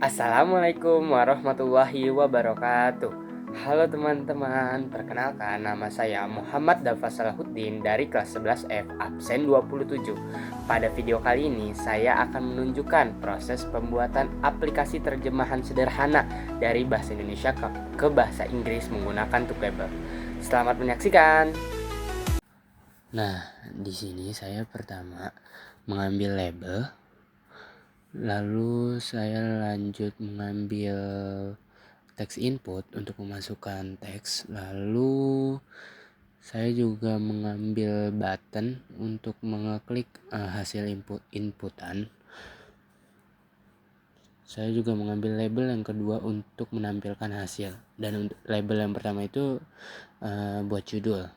Assalamualaikum warahmatullahi wabarakatuh. Halo teman-teman, perkenalkan nama saya Muhammad Dafa Salahuddin dari kelas 11F absen 27. Pada video kali ini saya akan menunjukkan proses pembuatan aplikasi terjemahan sederhana dari bahasa Indonesia ke bahasa Inggris menggunakan Tugbabel. Selamat menyaksikan. Nah, di sini saya pertama mengambil label. Lalu saya lanjut mengambil teks input untuk memasukkan teks. Lalu saya juga mengambil button untuk mengeklik hasil inputan. Saya juga mengambil label yang kedua untuk menampilkan hasil. Dan label yang pertama itu buat judul.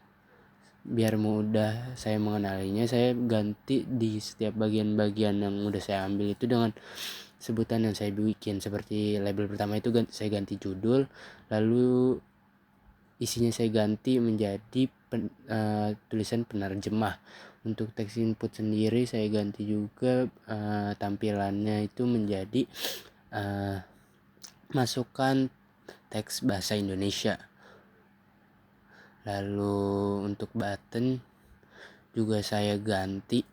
Biar mudah saya mengenalinya, saya ganti di setiap bagian-bagian yang udah saya ambil itu dengan sebutan yang saya bikin. Seperti label pertama itu saya ganti judul, lalu isinya saya ganti menjadi tulisan penerjemah. Untuk teks input sendiri saya ganti juga tampilannya itu menjadi masukkan teks bahasa Indonesia. Lalu untuk button juga saya ganti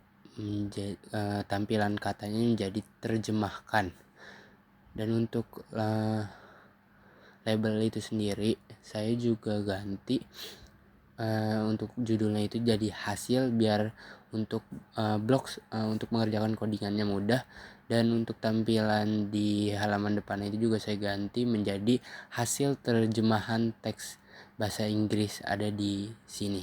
tampilan katanya menjadi terjemahkan. Dan untuk label itu sendiri saya juga ganti untuk judulnya itu jadi hasil, biar untuk blog untuk mengerjakan codingannya mudah. Dan untuk tampilan di halaman depannya itu juga saya ganti menjadi hasil terjemahan teks bahasa Inggris ada di sini.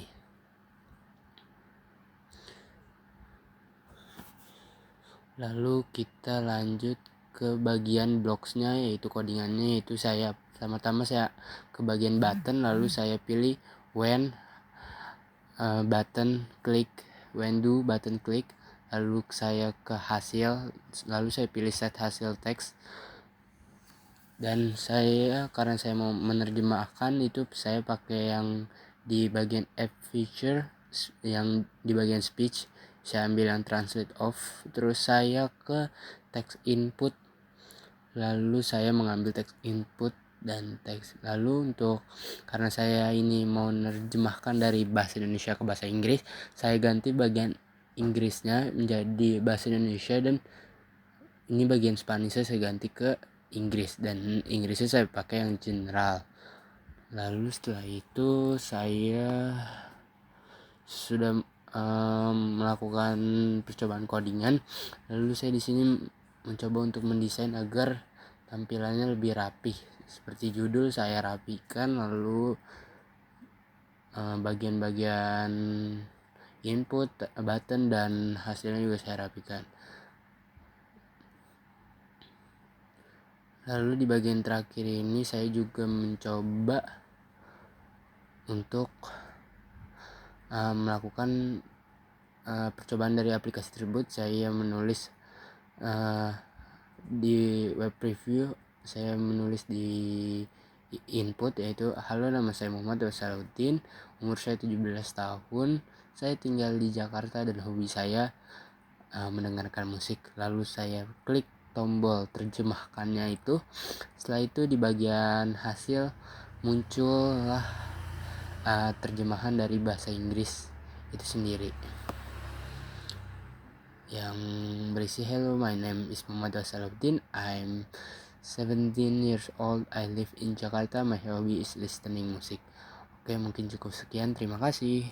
Lalu kita lanjut ke bagian blocksnya, yaitu codingannya, yaitu saya pertama-tama saya ke bagian button, lalu saya pilih when button click, when do button click, lalu saya ke hasil, lalu saya pilih set hasil teks. Dan saya karena saya mau menerjemahkan itu saya pakai yang di bagian app feature, yang di bagian speech saya ambil yang translate off. Terus saya ke text input, lalu saya mengambil text input dan teks. Lalu untuk karena saya ini mau menerjemahkan dari bahasa Indonesia ke bahasa Inggris, saya ganti bagian Inggrisnya menjadi bahasa Indonesia, dan ini bagian Spanishnya saya ganti ke Inggris, dan Inggrisnya saya pakai yang general. Lalu setelah itu saya sudah melakukan percobaan codingan. Lalu saya di sini mencoba untuk mendesain agar tampilannya lebih rapih. Seperti judul saya rapikan, lalu bagian-bagian input, button, dan hasilnya juga saya rapikan. Lalu di bagian terakhir ini saya juga mencoba untuk melakukan percobaan dari aplikasi tersebut. Saya menulis di web preview, saya menulis di input yaitu halo, nama saya Muhammad Salahuddin, umur saya 17 tahun, saya tinggal di Jakarta dan hobi saya mendengarkan musik. Lalu saya klik tombol terjemahkannya itu. Setelah itu di bagian hasil muncullah terjemahan dari bahasa Inggris itu sendiri yang berisi hello, my name is Muhammad Salahuddin, I'm 17 years old, I live in Jakarta, my hobby is listening music. Oke, mungkin cukup sekian, terima kasih.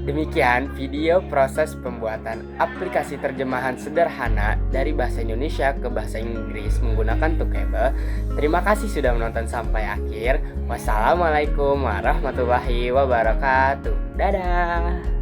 Demikian video proses pembuatan aplikasi terjemahan sederhana dari bahasa Indonesia ke bahasa Inggris menggunakan Tukable. Terima kasih sudah menonton sampai akhir. Wassalamualaikum warahmatullahi wabarakatuh. Dadah.